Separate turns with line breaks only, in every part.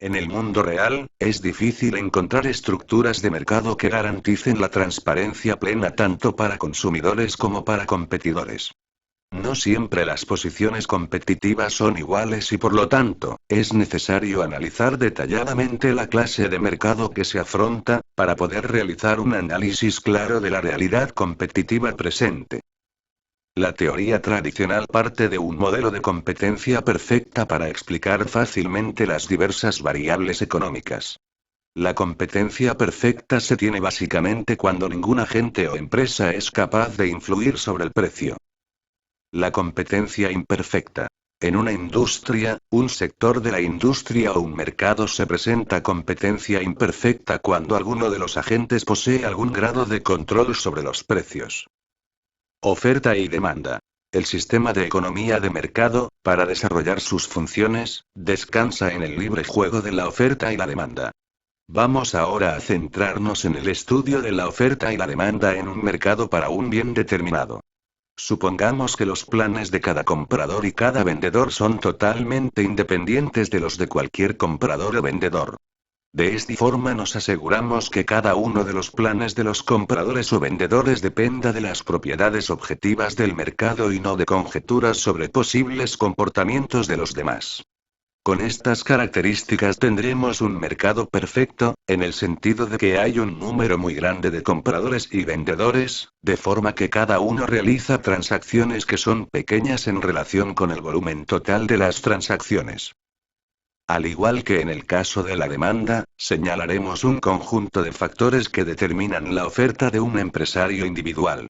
En el mundo real, es difícil encontrar estructuras de mercado que garanticen la transparencia plena tanto para consumidores como para competidores. No siempre las posiciones competitivas son iguales y por lo tanto, es necesario analizar detalladamente la clase de mercado que se afronta, para poder realizar un análisis claro de la realidad competitiva presente. La teoría tradicional parte de un modelo de competencia perfecta para explicar fácilmente las diversas variables económicas. La competencia perfecta se tiene básicamente cuando ningún agente o empresa es capaz de influir sobre el precio. La competencia imperfecta. En una industria, un sector de la industria o un mercado se presenta competencia imperfecta cuando alguno de los agentes posee algún grado de control sobre los precios. Oferta y demanda. El sistema de economía de mercado, para desarrollar sus funciones, descansa en el libre juego de la oferta y la demanda. Vamos ahora a centrarnos en el estudio de la oferta y la demanda en un mercado para un bien determinado. Supongamos que los planes de cada comprador y cada vendedor son totalmente independientes de los de cualquier comprador o vendedor. De esta forma nos aseguramos que cada uno de los planes de los compradores o vendedores dependa de las propiedades objetivas del mercado y no de conjeturas sobre posibles comportamientos de los demás. Con estas características tendremos un mercado perfecto, en el sentido de que hay un número muy grande de compradores y vendedores, de forma que cada uno realiza transacciones que son pequeñas en relación con el volumen total de las transacciones. Al igual que en el caso de la demanda, señalaremos un conjunto de factores que determinan la oferta de un empresario individual.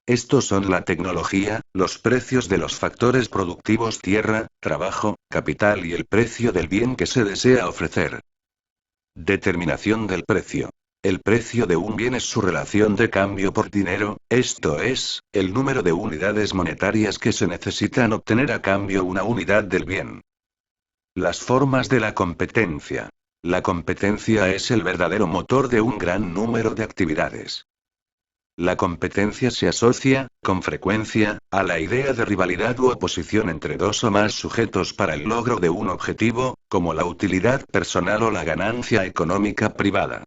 Estos son la tecnología, los precios de los factores productivos tierra, trabajo, capital y el precio del bien que se desea ofrecer. Determinación del precio. El precio de un bien es su relación de cambio por dinero, esto es, el número de unidades monetarias que se necesitan obtener a cambio una unidad del bien. Las formas de la competencia. La competencia es el verdadero motor de un gran número de actividades. La competencia se asocia, con frecuencia, a la idea de rivalidad u oposición entre dos o más sujetos para el logro de un objetivo, como la utilidad personal o la ganancia económica privada.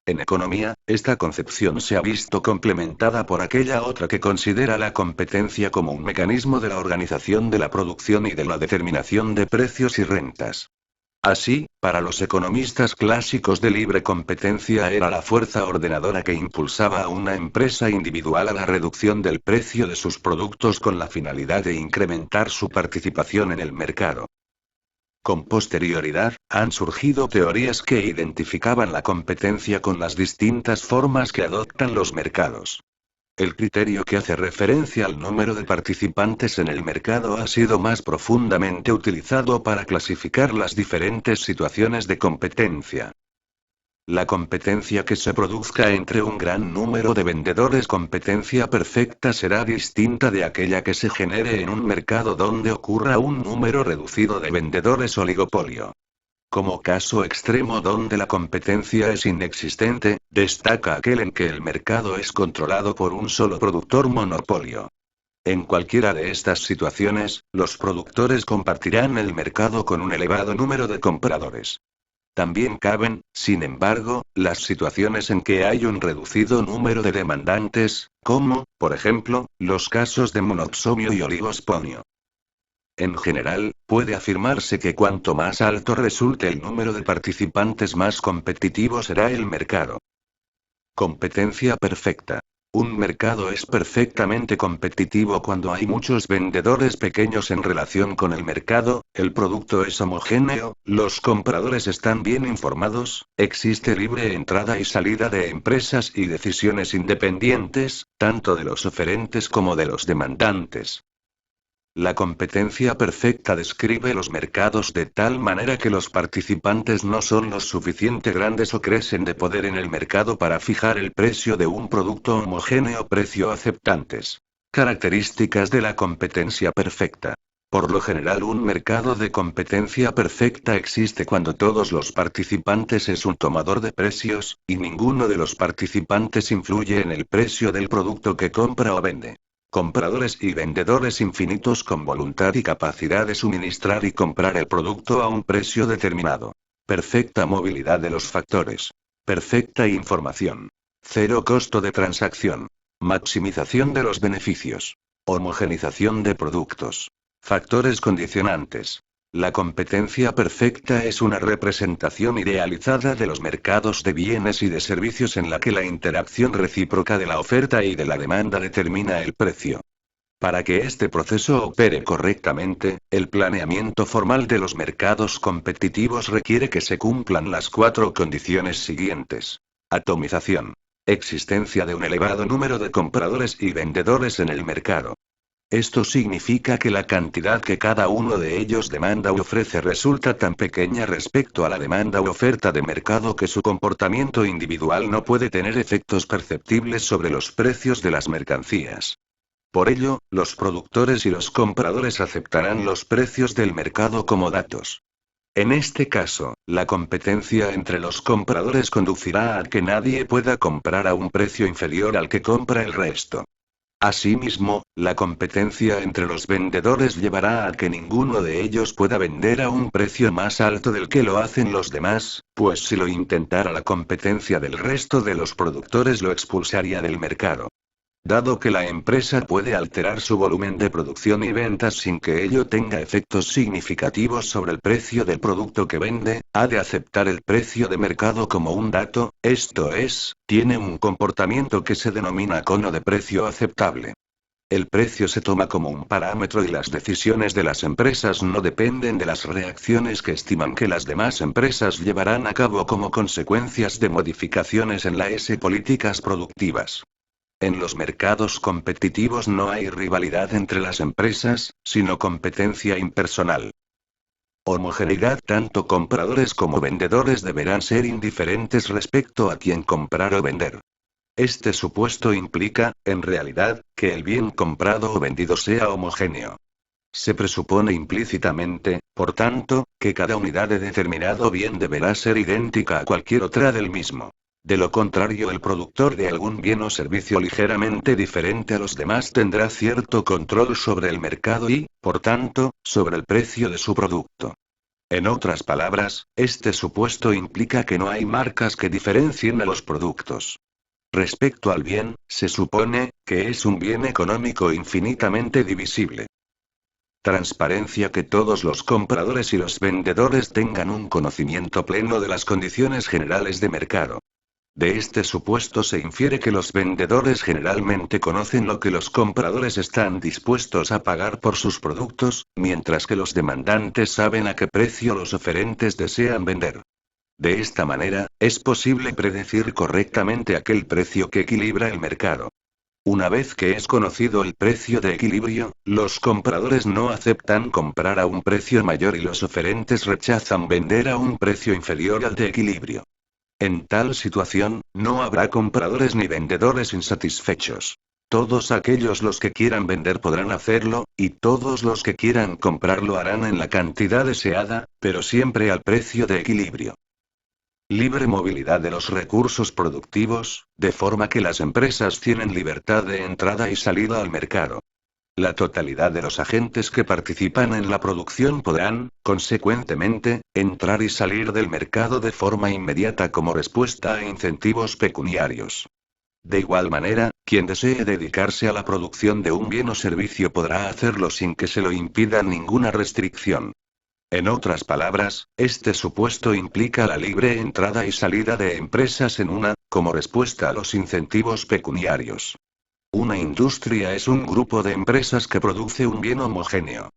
En economía, esta concepción se ha visto complementada por aquella otra que considera la competencia como un mecanismo de la organización de la producción y de la determinación de precios y rentas. Así, para los economistas clásicos de libre competencia era la fuerza ordenadora que impulsaba a una empresa individual a la reducción del precio de sus productos con la finalidad de incrementar su participación en el mercado. Con posterioridad, han surgido teorías que identificaban la competencia con las distintas formas que adoptan los mercados. El criterio que hace referencia al número de participantes en el mercado ha sido más profundamente utilizado para clasificar las diferentes situaciones de competencia. La competencia que se produzca entre un gran número de vendedores competencia perfecta será distinta de aquella que se genere en un mercado donde ocurra un número reducido de vendedores oligopolio. Como caso extremo donde la competencia es inexistente, destaca aquel en que el mercado es controlado por un solo productor monopolio. En cualquiera de estas situaciones, los productores compartirán el mercado con un elevado número de compradores. También caben, sin embargo, las situaciones en que hay un reducido número de demandantes, como, por ejemplo, los casos de monoxomio y oligosponio. En general, puede afirmarse que cuanto más alto resulte el número de participantes, más competitivo será el mercado. Competencia perfecta. Un mercado es perfectamente competitivo cuando hay muchos vendedores pequeños en relación con el mercado, el producto es homogéneo, los compradores están bien informados, existe libre entrada y salida de empresas y decisiones independientes, tanto de los oferentes como de los demandantes. La competencia perfecta describe los mercados de tal manera que los participantes no son lo suficiente grandes o crecen de poder en el mercado para fijar el precio de un producto homogéneo precio aceptantes. Características de la competencia perfecta. Por lo general, un mercado de competencia perfecta existe cuando todos los participantes es un tomador de precios, y ninguno de los participantes influye en el precio del producto que compra o vende. Compradores y vendedores infinitos con voluntad y capacidad de suministrar y comprar el producto a un precio determinado. Perfecta movilidad de los factores. Perfecta información. Cero costo de transacción. Maximización de los beneficios. Homogenización de productos. Factores condicionantes. La competencia perfecta es una representación idealizada de los mercados de bienes y de servicios en la que la interacción recíproca de la oferta y de la demanda determina el precio. Para que este proceso opere correctamente, el planeamiento formal de los mercados competitivos requiere que se cumplan las 4 condiciones siguientes. Atomización. Existencia de un elevado número de compradores y vendedores en el mercado. Esto significa que la cantidad que cada uno de ellos demanda u ofrece resulta tan pequeña respecto a la demanda u oferta de mercado que su comportamiento individual no puede tener efectos perceptibles sobre los precios de las mercancías. Por ello, los productores y los compradores aceptarán los precios del mercado como datos. En este caso, la competencia entre los compradores conducirá a que nadie pueda comprar a un precio inferior al que compra el resto. Asimismo, la competencia entre los vendedores llevará a que ninguno de ellos pueda vender a un precio más alto del que lo hacen los demás, pues si lo intentara la competencia del resto de los productores lo expulsaría del mercado. Dado que la empresa puede alterar su volumen de producción y ventas sin que ello tenga efectos significativos sobre el precio del producto que vende, ha de aceptar el precio de mercado como un dato, esto es, tiene un comportamiento que se denomina cono de precio aceptable. El precio se toma como un parámetro y las decisiones de las empresas no dependen de las reacciones que estiman que las demás empresas llevarán a cabo como consecuencias de modificaciones en las políticas productivas. En los mercados competitivos no hay rivalidad entre las empresas, sino competencia impersonal. Homogeneidad. Tanto compradores como vendedores deberán ser indiferentes respecto a quién comprar o vender. Este supuesto implica, en realidad, que el bien comprado o vendido sea homogéneo. Se presupone implícitamente, por tanto, que cada unidad de determinado bien deberá ser idéntica a cualquier otra del mismo. De lo contrario, el productor de algún bien o servicio ligeramente diferente a los demás tendrá cierto control sobre el mercado y, por tanto, sobre el precio de su producto. En otras palabras, este supuesto implica que no hay marcas que diferencien a los productos. Respecto al bien, se supone que es un bien económico infinitamente divisible. Transparencia. Que todos los compradores y los vendedores tengan un conocimiento pleno de las condiciones generales de mercado. De este supuesto se infiere que los vendedores generalmente conocen lo que los compradores están dispuestos a pagar por sus productos, mientras que los demandantes saben a qué precio los oferentes desean vender. De esta manera, es posible predecir correctamente aquel precio que equilibra el mercado. Una vez que es conocido el precio de equilibrio, los compradores no aceptan comprar a un precio mayor y los oferentes rechazan vender a un precio inferior al de equilibrio. En tal situación, no habrá compradores ni vendedores insatisfechos. Todos aquellos los que quieran vender podrán hacerlo, y todos los que quieran comprar lo harán en la cantidad deseada, pero siempre al precio de equilibrio. Libre movilidad de los recursos productivos, de forma que las empresas tienen libertad de entrada y salida al mercado. La totalidad de los agentes que participan en la producción podrán, consecuentemente, entrar y salir del mercado de forma inmediata como respuesta a incentivos pecuniarios. De igual manera, quien desee dedicarse a la producción de un bien o servicio podrá hacerlo sin que se lo impida ninguna restricción. En otras palabras, este supuesto implica la libre entrada y salida de empresas en una, como respuesta a los incentivos pecuniarios. Una industria es un grupo de empresas que produce un bien homogéneo.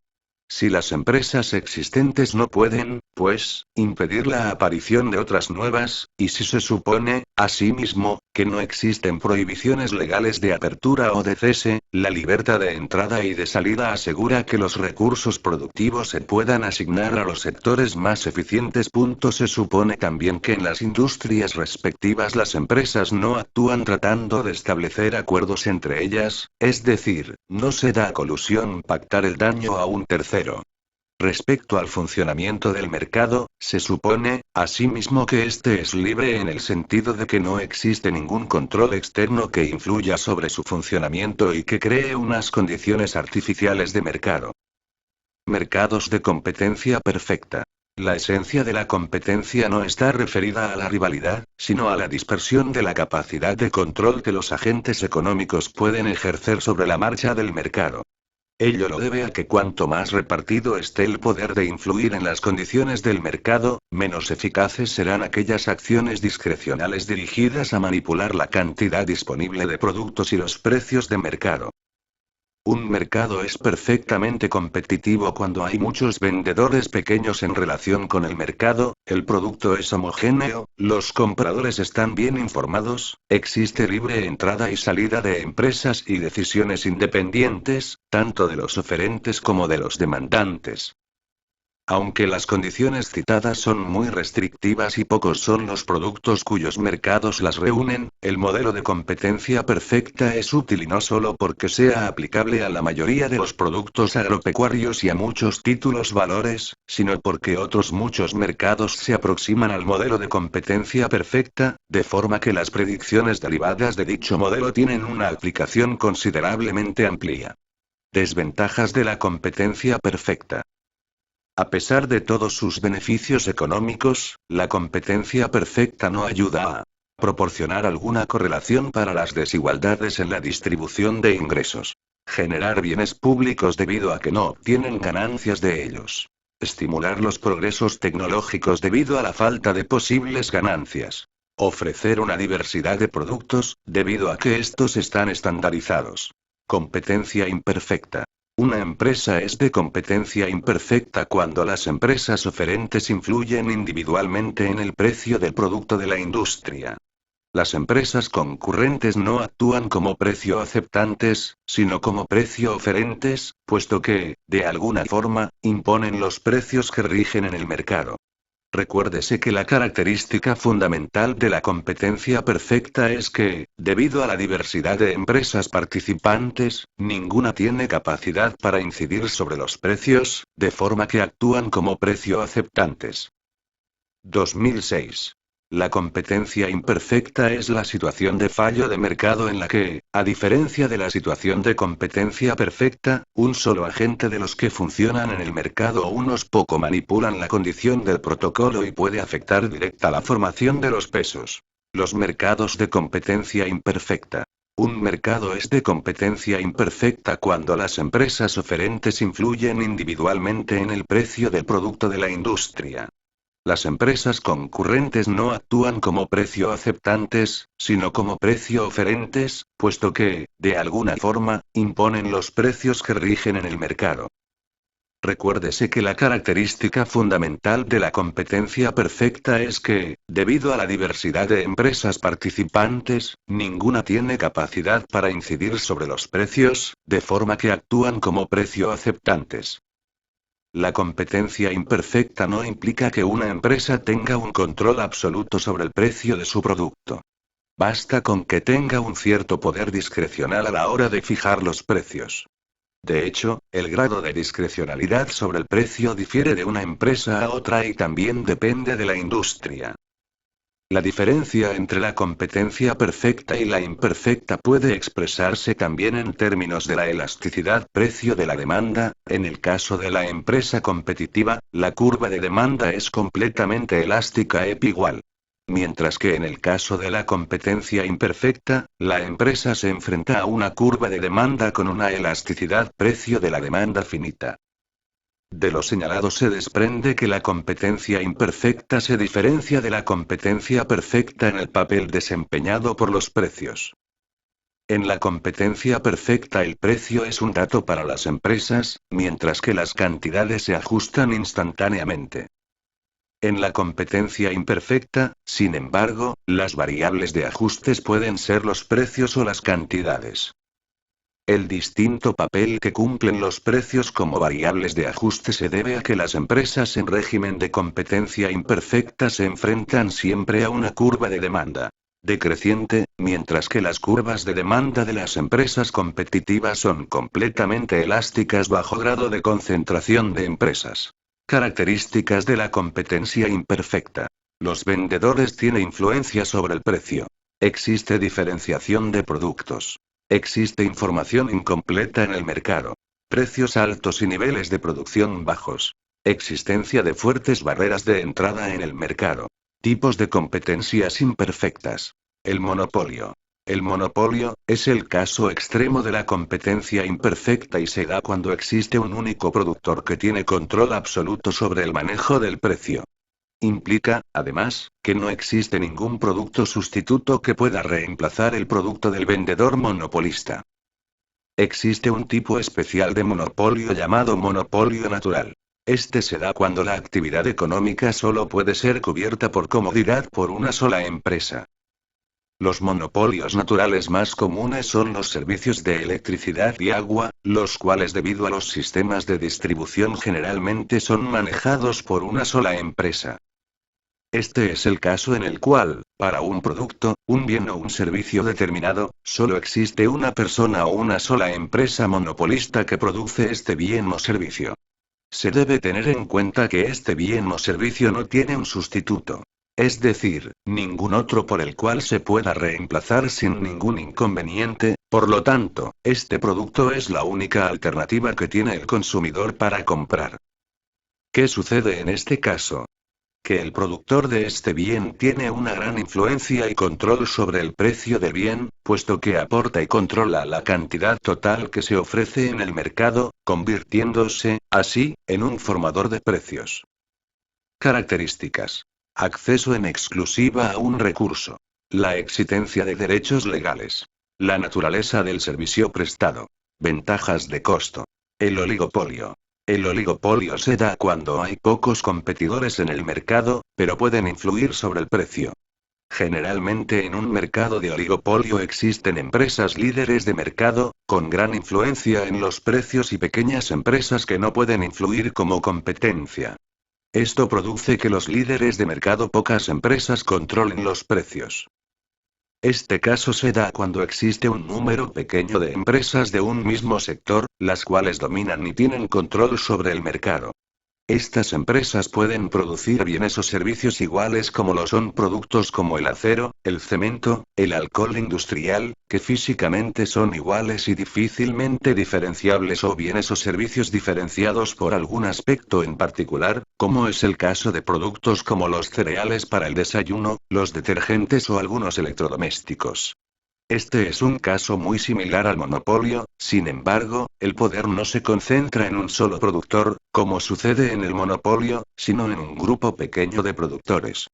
Si las empresas existentes no pueden, pues, impedir la aparición de otras nuevas, y si se supone, asimismo, que no existen prohibiciones legales de apertura o de cese, la libertad de entrada y de salida asegura que los recursos productivos se puedan asignar a los sectores más eficientes. Se supone también que en las industrias respectivas las empresas no actúan tratando de establecer acuerdos entre ellas, es decir, no se da colusión pactar el daño a un tercero. Respecto al funcionamiento del mercado, se supone, asimismo, que este es libre en el sentido de que no existe ningún control externo que influya sobre su funcionamiento y que cree unas condiciones artificiales de mercado. Mercados de competencia perfecta. La esencia de la competencia no está referida a la rivalidad, sino a la dispersión de la capacidad de control que los agentes económicos pueden ejercer sobre la marcha del mercado. Ello lo debe a que cuanto más repartido esté el poder de influir en las condiciones del mercado, menos eficaces serán aquellas acciones discrecionales dirigidas a manipular la cantidad disponible de productos y los precios de mercado. Un mercado es perfectamente competitivo cuando hay muchos vendedores pequeños en relación con el mercado, el producto es homogéneo, los compradores están bien informados, existe libre entrada y salida de empresas y decisiones independientes, tanto de los oferentes como de los demandantes. Aunque las condiciones citadas son muy restrictivas y pocos son los productos cuyos mercados las reúnen, el modelo de competencia perfecta es útil y no solo porque sea aplicable a la mayoría de los productos agropecuarios y a muchos títulos valores, sino porque otros muchos mercados se aproximan al modelo de competencia perfecta, de forma que las predicciones derivadas de dicho modelo tienen una aplicación considerablemente amplia. Desventajas de la competencia perfecta. A pesar de todos sus beneficios económicos, la competencia perfecta no ayuda a proporcionar alguna correlación para las desigualdades en la distribución de ingresos. Generar bienes públicos debido a que no obtienen ganancias de ellos. Estimular los progresos tecnológicos debido a la falta de posibles ganancias. Ofrecer una diversidad de productos, debido a que estos están estandarizados. Competencia imperfecta. Una empresa es de competencia imperfecta cuando las empresas oferentes influyen individualmente en el precio del producto de la industria. Las empresas concurrentes no actúan como precio aceptantes, sino como precio oferentes, puesto que, de alguna forma, imponen los precios que rigen en el mercado. Recuérdese que la característica fundamental de la competencia perfecta es que, debido a la diversidad de empresas participantes, ninguna tiene capacidad para incidir sobre los precios, de forma que actúan como precio aceptantes. 2006. La competencia imperfecta es la situación de fallo de mercado en la que, a diferencia de la situación de competencia perfecta, un solo agente de los que funcionan en el mercado o unos poco manipulan la condición del protocolo y puede afectar directa la formación de los pesos. Los mercados de competencia imperfecta. Un mercado es de competencia imperfecta cuando las empresas oferentes influyen individualmente en el precio del producto de la industria. Las empresas concurrentes no actúan como precio aceptantes, sino como precio oferentes, puesto que, de alguna forma, imponen los precios que rigen en el mercado. Recuérdese que la característica fundamental de la competencia perfecta es que, debido a la diversidad de empresas participantes, ninguna tiene capacidad para incidir sobre los precios, de forma que actúan como precio aceptantes. La competencia imperfecta no implica que una empresa tenga un control absoluto sobre el precio de su producto. Basta con que tenga un cierto poder discrecional a la hora de fijar los precios. De hecho, el grado de discrecionalidad sobre el precio difiere de una empresa a otra y también depende de la industria. La diferencia entre la competencia perfecta y la imperfecta puede expresarse también en términos de la elasticidad precio de la demanda. En el caso de la empresa competitiva, la curva de demanda es completamente elástica igual. Mientras que en el caso de la competencia imperfecta, la empresa se enfrenta a una curva de demanda con una elasticidad precio de la demanda finita. De lo señalado se desprende que la competencia imperfecta se diferencia de la competencia perfecta en el papel desempeñado por los precios. En la competencia perfecta el precio es un dato para las empresas, mientras que las cantidades se ajustan instantáneamente. En la competencia imperfecta, sin embargo, las variables de ajustes pueden ser los precios o las cantidades. El distinto papel que cumplen los precios como variables de ajuste se debe a que las empresas en régimen de competencia imperfecta se enfrentan siempre a una curva de demanda decreciente, mientras que las curvas de demanda de las empresas competitivas son completamente elásticas bajo grado de concentración de empresas. Características de la competencia imperfecta. Los vendedores tienen influencia sobre el precio. Existe diferenciación de productos. Existe información incompleta en el mercado. Precios altos y niveles de producción bajos. Existencia de fuertes barreras de entrada en el mercado. Tipos de competencias imperfectas. El monopolio. El monopolio es el caso extremo de la competencia imperfecta y se da cuando existe un único productor que tiene control absoluto sobre el manejo del precio. Implica, además, que no existe ningún producto sustituto que pueda reemplazar el producto del vendedor monopolista. Existe un tipo especial de monopolio llamado monopolio natural. Este se da cuando la actividad económica solo puede ser cubierta por comodidad por una sola empresa. Los monopolios naturales más comunes son los servicios de electricidad y agua, los cuales debido a los sistemas de distribución generalmente son manejados por una sola empresa. Este es el caso en el cual, para un producto, un bien o un servicio determinado, solo existe una persona o una sola empresa monopolista que produce este bien o servicio. Se debe tener en cuenta que este bien o servicio no tiene un sustituto. Es decir, ningún otro por el cual se pueda reemplazar sin ningún inconveniente, por lo tanto, este producto es la única alternativa que tiene el consumidor para comprar. ¿Qué sucede en este caso? Que el productor de este bien tiene una gran influencia y control sobre el precio del bien, puesto que aporta y controla la cantidad total que se ofrece en el mercado, convirtiéndose, así, en un formador de precios. Características. Acceso en exclusiva a un recurso. La existencia de derechos legales. La naturaleza del servicio prestado. Ventajas de costo. El oligopolio. El oligopolio se da cuando hay pocos competidores en el mercado, pero pueden influir sobre el precio. Generalmente en un mercado de oligopolio existen empresas líderes de mercado, con gran influencia en los precios y pequeñas empresas que no pueden influir como competencia. Esto produce que los líderes de mercado pocas empresas controlen los precios. Este caso se da cuando existe un número pequeño de empresas de un mismo sector, las cuales dominan y tienen control sobre el mercado. Estas empresas pueden producir bienes o servicios iguales como lo son productos como el acero, el cemento, el alcohol industrial, que físicamente son iguales y difícilmente diferenciables o bienes o servicios diferenciados por algún aspecto en particular, como es el caso de productos como los cereales para el desayuno, los detergentes o algunos electrodomésticos. Este es un caso muy similar al monopolio, sin embargo, el poder no se concentra en un solo productor, como sucede en el monopolio, sino en un grupo pequeño de productores.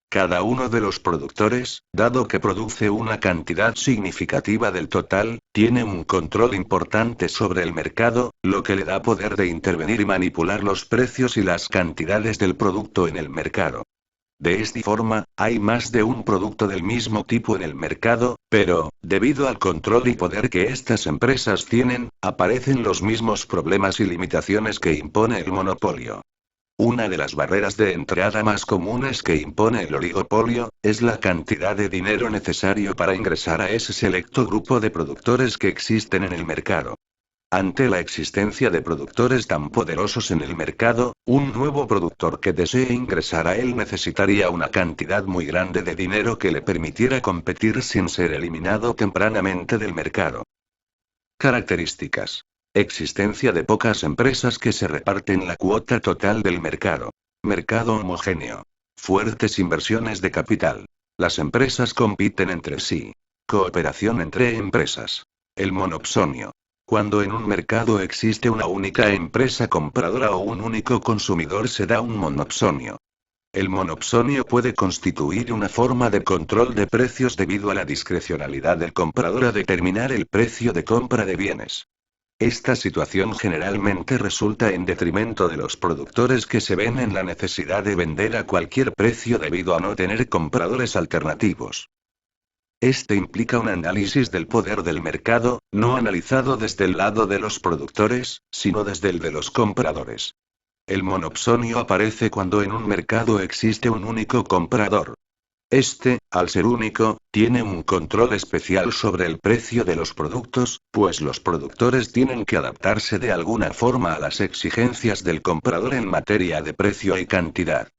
Cada uno de los productores, dado que produce una cantidad significativa del total, tiene un control importante sobre el mercado, lo que le da poder de intervenir y manipular los precios y las cantidades del producto en el mercado. De esta forma, hay más de un producto del mismo tipo en el mercado, pero, debido al control y poder que estas empresas tienen, aparecen los mismos problemas y limitaciones que impone el monopolio. Una de las barreras de entrada más comunes que impone el oligopolio, es la cantidad de dinero necesario para ingresar a ese selecto grupo de productores que existen en el mercado. Ante la existencia de productores tan poderosos en el mercado, un nuevo productor que desee ingresar a él necesitaría una cantidad muy grande de dinero que le permitiera competir sin ser eliminado tempranamente del mercado. Características. Existencia de pocas empresas que se reparten la cuota total del mercado. Mercado homogéneo. Fuertes inversiones de capital. Las empresas compiten entre sí. Cooperación entre empresas. El monopsonio. Cuando en un mercado existe una única empresa compradora o un único consumidor se da un monopsonio. El monopsonio puede constituir una forma de control de precios debido a la discrecionalidad del comprador a determinar el precio de compra de bienes. Esta situación generalmente resulta en detrimento de los productores que se ven en la necesidad de vender a cualquier precio debido a no tener compradores alternativos. Este implica un análisis del poder del mercado, no analizado desde el lado de los productores, sino desde el de los compradores. El monopsonio aparece cuando en un mercado existe un único comprador. Este, al ser único, tiene un control especial sobre el precio de los productos, pues los productores tienen que adaptarse de alguna forma a las exigencias del comprador en materia de precio y cantidad.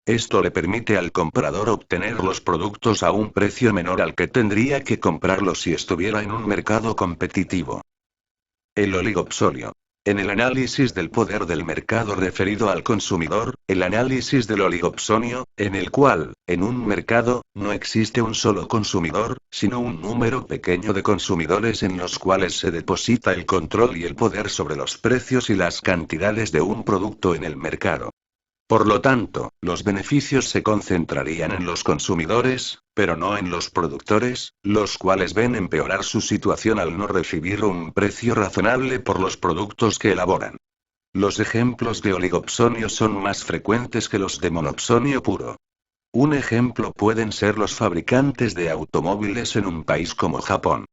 Esto le permite al comprador obtener los productos a un precio menor al que tendría que comprarlos si estuviera en un mercado competitivo. El oligopsonio. En el análisis del poder del mercado referido al consumidor, el análisis del oligopsonio, en el cual, en un mercado, no existe un solo consumidor, sino un número pequeño de consumidores en los cuales se deposita el control y el poder sobre los precios y las cantidades de un producto en el mercado. Por lo tanto, los beneficios se concentrarían en los consumidores, pero no en los productores, los cuales ven empeorar su situación al no recibir un precio razonable por los productos que elaboran. Los ejemplos de oligopsonio son más frecuentes que los de monopsonio puro. Un ejemplo pueden ser los fabricantes de automóviles en un país como Japón.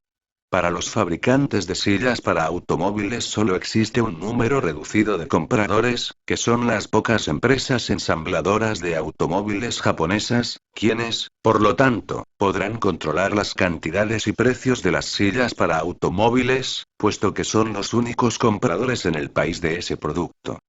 Para los fabricantes de sillas para automóviles solo existe un número reducido de compradores, que son las pocas empresas ensambladoras de automóviles japonesas, quienes, por lo tanto, podrán controlar las cantidades y precios de las sillas para automóviles, puesto que son los únicos compradores en el país de ese producto.